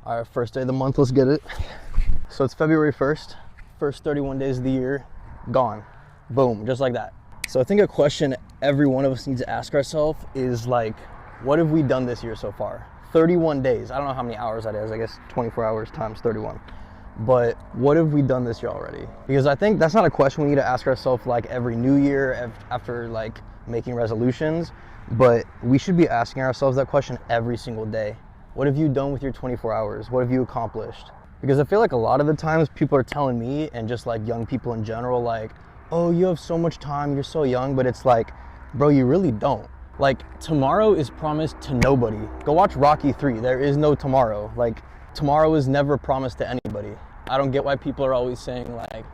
All right, first day of the month, let's get it. So it's February 1st, first 31 days of the year, gone. Boom, just like that. So I think a question every one of us needs to ask ourselves is like, what have we done this year so far? 31 days, I don't know how many hours that is, I guess 24 hours times 31. But what have we done this year already? Because I think that's not a question we need to ask ourselves like every new year after like making resolutions, but we should be asking ourselves that question every single day. What have you done with your 24 hours? What have you accomplished? Because I feel like a lot of the times people are telling me, and just like young people in general, like, oh, you have so much time, you're so young, but it's like, bro, you really don't. Like, tomorrow is promised to nobody. Go watch Rocky 3, there is no tomorrow. Like, tomorrow is never promised to anybody. I don't get why people are always saying like,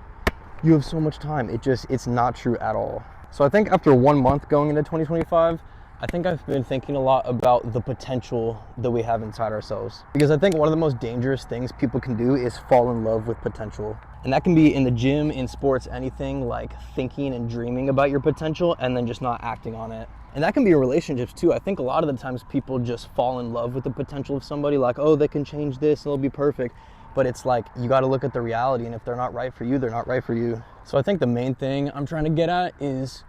you have so much time. It's not true at all. So I think after 1 month going into 2025, I think I've been thinking a lot about the potential that we have inside ourselves. Because I think one of the most dangerous things people can do is fall in love with potential. And that can be in the gym, in sports, anything, like thinking and dreaming about your potential and then just not acting on it. And that can be in relationships too. I think a lot of the times people just fall in love with the potential of somebody, like, oh, they can change this and it'll be perfect. But it's like, you got to look at the reality, and if they're not right for you, they're not right for you. So I think the main thing I'm trying to get at is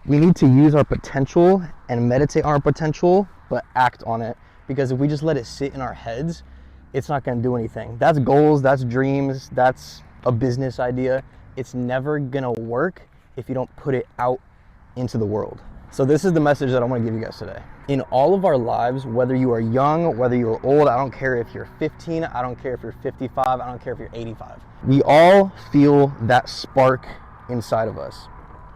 we need to use our potential and meditate on our potential, but act on it. Because if we just let it sit in our heads, it's not going to do anything. That's goals, that's dreams, that's a business idea. It's never going to work if you don't put it out into the world. So this is the message that I want to give you guys today. In all of our lives, whether you are young, whether you are old, I don't care if you're 15, I don't care if you're 55, I don't care if you're 85. We all feel that spark inside of us.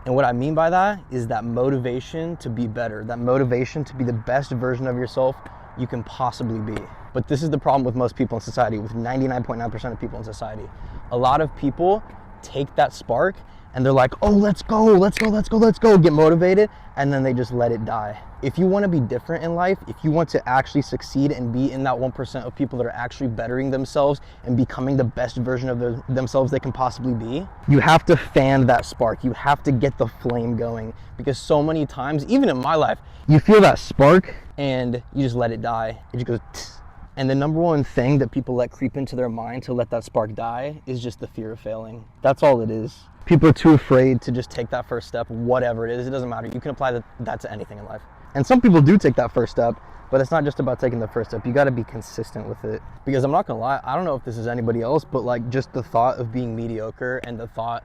And what I mean by that is that motivation to be better, that motivation to be the best version of yourself you can possibly be. But this is the problem with most people in society, with 99.9% of people in society. A lot of people take that spark and they're like, oh, let's go, get motivated, and then they just let it die. If you want to be different in life, if you want to actually succeed and be in that 1% of people that are actually bettering themselves and becoming the best version of themselves they can possibly be, you have to fan that spark. You have to get the flame going, because so many times, even in my life, you feel that spark and you just let it die. It just goes tss. And the number one thing that people let creep into their mind to let that spark die is just the fear of failing. That's all it is. People are too afraid to just take that first step, whatever it is. It doesn't matter. You can apply that to anything in life. And some people do take that first step, but it's not just about taking the first step. You got to be consistent with it. Because I'm not going to lie, I don't know if this is anybody else, but like just the thought of being mediocre and the thought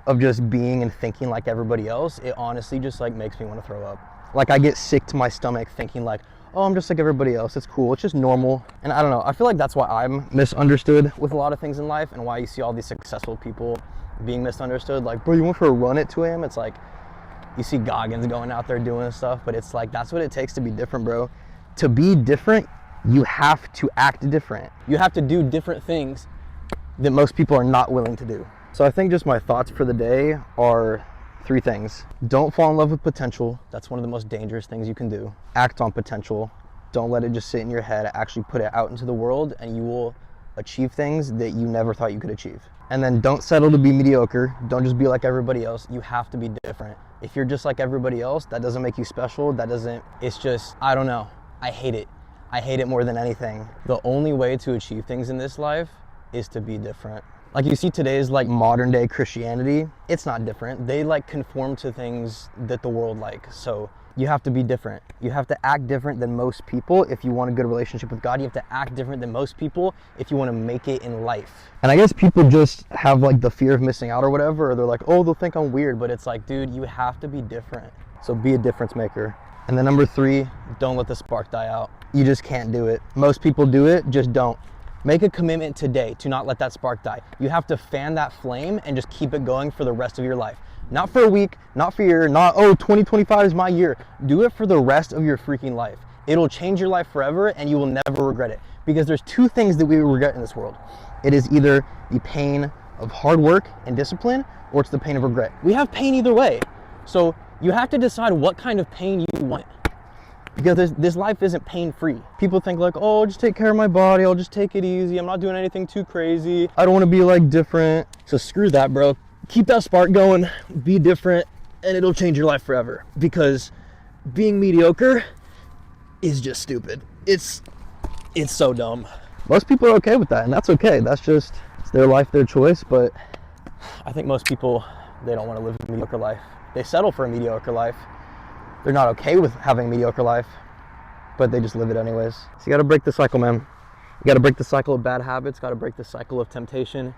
of just being and thinking like everybody else, it honestly just like makes me want to throw up. Like I get sick to my stomach thinking like, oh, I'm just like everybody else. It's cool. It's just normal. And I don't know. I feel like that's why I'm misunderstood with a lot of things in life, and why you see all these successful people being misunderstood. Like, bro, you went for a run at 2 a.m.? It's like, you see Goggins going out there doing stuff, but it's like, that's what it takes to be different, bro. To be different, you have to act different. You have to do different things that most people are not willing to do. So I think just my thoughts for the day are 3 things. Don't fall in love with potential. That's one of the most dangerous things you can do. Act on potential. Don't let it just sit in your head. Actually put it out into the world, and you will achieve things that you never thought you could achieve. And then don't settle to be mediocre. Don't just be like everybody else. You have to be different. If you're just like everybody else, that doesn't make you special. It's just, I don't know. I hate it. I hate it more than anything. The only way to achieve things in this life is to be different. Like you see today's like modern day Christianity, it's not different. They like conform to things that the world likes. So you have to be different. You have to act different than most people if you want a good relationship with God. You have to act different than most people if you want to make it in life. And I guess people just have like the fear of missing out or whatever, or they're like, oh, they'll think I'm weird. But it's like, dude, you have to be different. So be a difference maker. And then number 3, don't let the spark die out. You just can't do it. Most people do it, just don't. Make a commitment today to not let that spark die. You have to fan that flame and just keep it going for the rest of your life. Not for a week, not for a year, not, oh, 2025 is my year. Do it for the rest of your freaking life. It'll change your life forever, and you will never regret it. Because there's 2 things that we regret in this world. It is either the pain of hard work and discipline, or it's the pain of regret. We have pain either way. So you have to decide what kind of pain you want. Because this life isn't pain-free. People think like, oh, I'll just take care of my body, I'll just take it easy, I'm not doing anything too crazy, I don't want to be like different. So screw that, bro. Keep that spark going, be different, and it'll change your life forever. Because being mediocre is just stupid. It's so dumb. Most people are okay with that, and that's okay. That's just, it's their life, their choice. But I think most people, they don't want to live a mediocre life. They settle for a mediocre life. They're not okay with having a mediocre life, but they just live it anyways. So you got to break the cycle, man. You got to break the cycle of bad habits, got to break the cycle of temptation,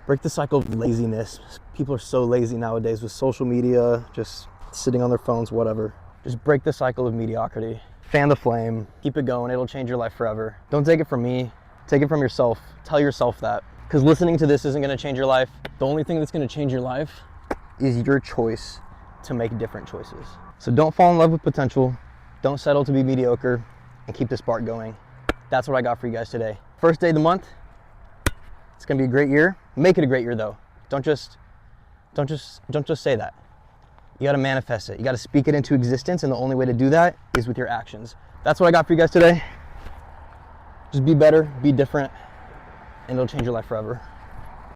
break the cycle of laziness. People are so lazy nowadays with social media, just sitting on their phones, whatever. Just break the cycle of mediocrity. Fan the flame, keep it going, it'll change your life forever. Don't take it from me, take it from yourself. Tell yourself that. Because listening to this isn't gonna change your life. The only thing that's gonna change your life is your choice to make different choices. So don't fall in love with potential, don't settle to be mediocre, and keep the spark going. That's what I got for you guys today. First day of the month, it's gonna be a great year. Make it a great year though. Don't just say that. You gotta manifest it. You gotta speak it into existence, and the only way to do that is with your actions. That's what I got for you guys today. Just be better, be different, and it'll change your life forever.